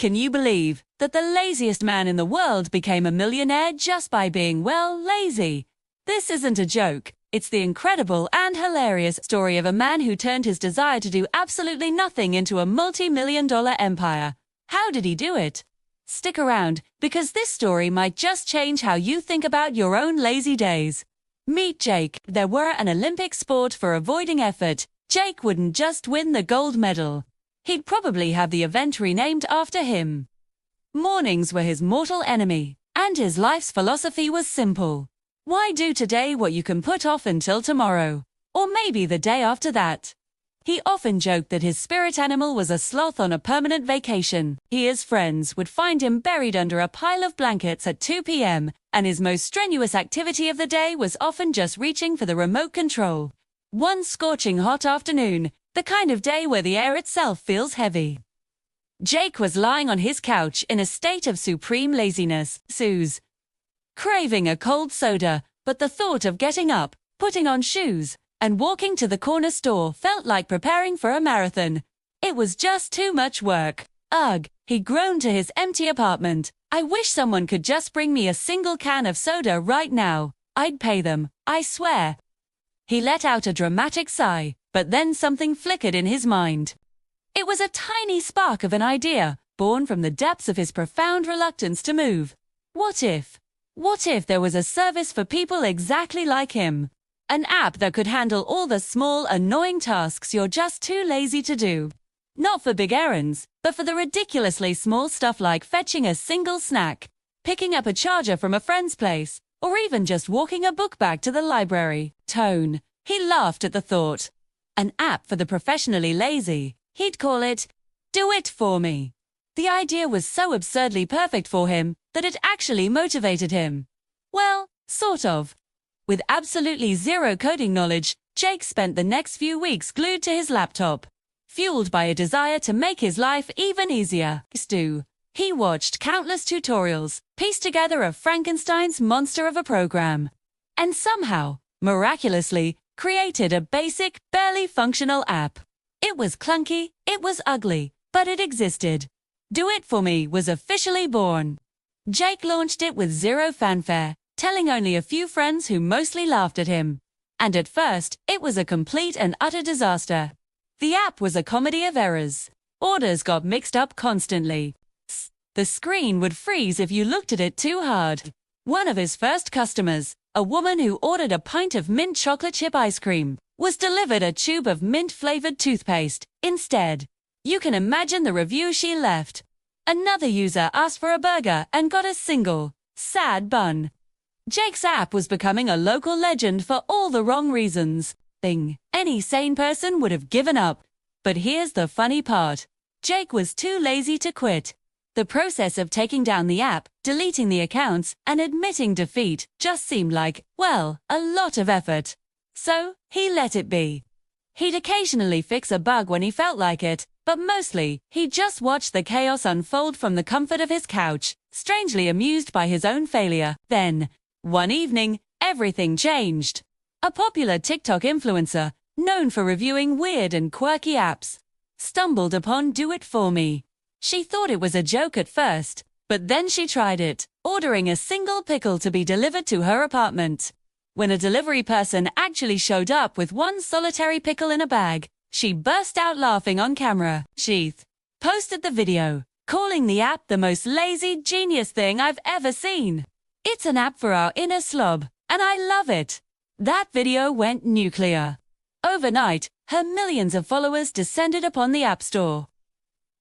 Can you believe that the laziest man in the world became a millionaire just by being, well, lazy? This isn't a joke. It's the incredible and hilarious story of a man who turned his desire to do absolutely nothing into a multi-million-dollar empire. How did he do it? Stick around, because this story might just change how you think about your own lazy days. Meet Jake. There were an Olympic sport for avoiding effort. Jake wouldn't just win the gold medal. He'd probably have the event renamed after him. Mornings were his mortal enemy, and his life's philosophy was simple. Why do today what you can put off until tomorrow? Or maybe the day after that? He often joked that his spirit animal was a sloth on a permanent vacation. His friends would find him buried under a pile of blankets at 2 p.m., and his most strenuous activity of the day was often just reaching for the remote control. One scorching hot afternoon, the kind of day where the air itself feels heavy. Jake was lying on his couch in a state of supreme laziness, craving a cold soda, but the thought of getting up, putting on shoes, and walking to the corner store felt like preparing for a marathon. It was just too much work. Ugh, he groaned to his empty apartment. I wish someone could just bring me a single can of soda right now. I'd pay them, I swear. He let out a dramatic sigh, but then something flickered in his mind. It was a tiny spark of an idea, born from the depths of his profound reluctance to move. What if there was a service for people exactly like him? An app that could handle all the small, annoying tasks you're just too lazy to do. Not for big errands, but for the ridiculously small stuff like fetching a single snack, picking up a charger from a friend's place, or even just walking a book bag to the library. He laughed at the thought. An app for the professionally lazy. He'd call it, Do It For Me. The idea was so absurdly perfect for him that it actually motivated him. Well, sort of. With absolutely zero coding knowledge, Jake spent the next few weeks glued to his laptop. Fueled by a desire to make his life even easier, he watched countless tutorials, pieced together a Frankenstein's monster of a program, and somehow, miraculously, created a basic, barely functional app. It was clunky, it was ugly, but it existed. Do It For Me was officially born. Jake launched it with zero fanfare, telling only a few friends who mostly laughed at him. And at first, it was a complete and utter disaster. The app was a comedy of errors. Orders got mixed up constantly. The screen would freeze if you looked at it too hard. One of his first customers, a woman who ordered a pint of mint chocolate chip ice cream, was delivered a tube of mint-flavored toothpaste instead. You can imagine the review she left. Another user asked for a burger and got a single, sad bun. Jake's app was becoming a local legend for all the wrong reasons. Any sane person would have given up. But here's the funny part. Jake was too lazy to quit. The process of taking down the app, deleting the accounts, and admitting defeat just seemed like, well, a lot of effort. So, he let it be. He'd occasionally fix a bug when he felt like it, but mostly, he just watched the chaos unfold from the comfort of his couch, strangely amused by his own failure. Then, one evening, everything changed. A popular TikTok influencer, known for reviewing weird and quirky apps, stumbled upon Do It For Me. She thought it was a joke at first, but then she tried it, ordering a single pickle to be delivered to her apartment. When a delivery person actually showed up with one solitary pickle in a bag, she burst out laughing on camera. She posted the video, calling the app the most lazy genius thing I've ever seen. It's an app for our inner slob, and I love it. That video went nuclear. Overnight, her millions of followers descended upon the App Store.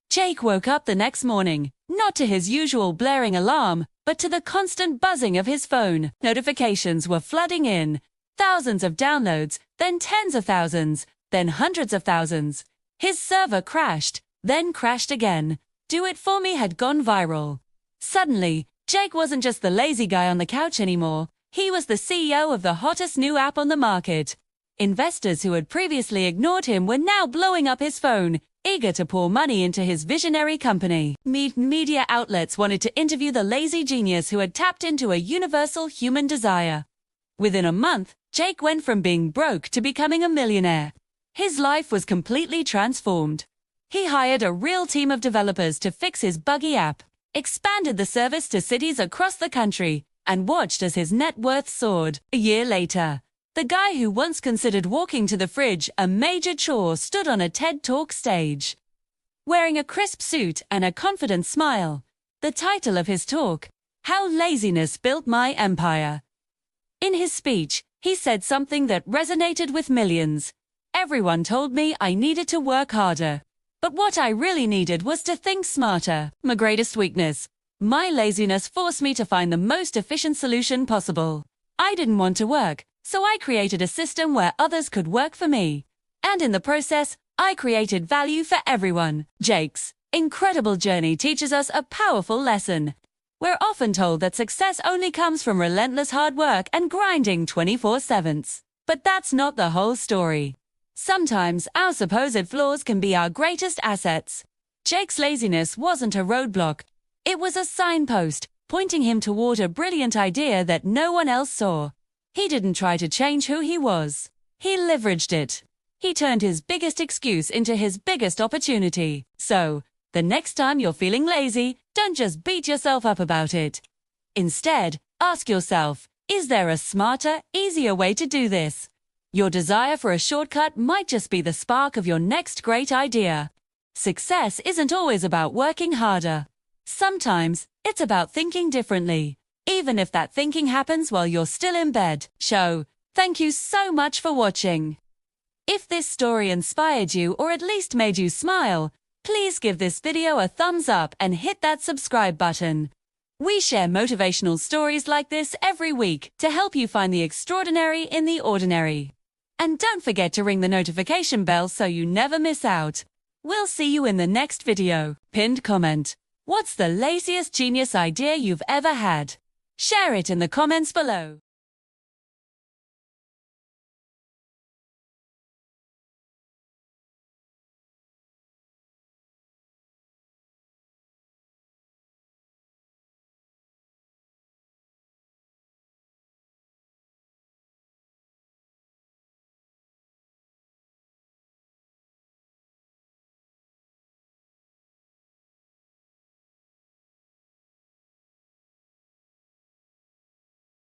Jake woke up the next morning, not to his usual blaring alarm, but to the constant buzzing of his phone. Notifications were flooding in. Thousands of downloads, then tens of thousands, then hundreds of thousands. His server crashed, then crashed again. Do It For Me had gone viral. Suddenly, Jake wasn't just the lazy guy on the couch anymore. He was the CEO of the hottest new app on the market. Investors who had previously ignored him were now blowing up his phone, eager to pour money into his visionary company. Media outlets wanted to interview the lazy genius who had tapped into a universal human desire. Within a month, Jake went from being broke to becoming a millionaire. His life was completely transformed. He hired a real team of developers to fix his buggy app, expanded the service to cities across the country, and watched as his net worth soared. A year later, the guy who once considered walking to the fridge a major chore stood on a TED Talk stage. Wearing a crisp suit and a confident smile, the title of his talk, How Laziness Built My Empire. In his speech, he said something that resonated with millions. Everyone told me I needed to work harder. But what I really needed was to think smarter. My greatest weakness. My laziness forced me to find the most efficient solution possible. I didn't want to work, so I created a system where others could work for me. And in the process, I created value for everyone. Jake's incredible journey teaches us a powerful lesson. We're often told that success only comes from relentless hard work and grinding 24/7. But that's not the whole story. Sometimes our supposed flaws can be our greatest assets. Jake's laziness wasn't a roadblock. It was a signpost, pointing him toward a brilliant idea that no one else saw. He didn't try to change who he was. He leveraged it. He turned his biggest excuse into his biggest opportunity. So, the next time you're feeling lazy, don't just beat yourself up about it. Instead, ask yourself, is there a smarter, easier way to do this? Your desire for a shortcut might just be the spark of your next great idea. Success isn't always about working harder. Sometimes, it's about thinking differently, even if that thinking happens while you're still in bed. Thank you so much for watching. If this story inspired you or at least made you smile, please give this video a thumbs up and hit that subscribe button. We share motivational stories like this every week to help you find the extraordinary in the ordinary. And don't forget to ring the notification bell so you never miss out. We'll see you in the next video. Pinned comment. What's the laziest genius idea you've ever had? Share it in the comments below.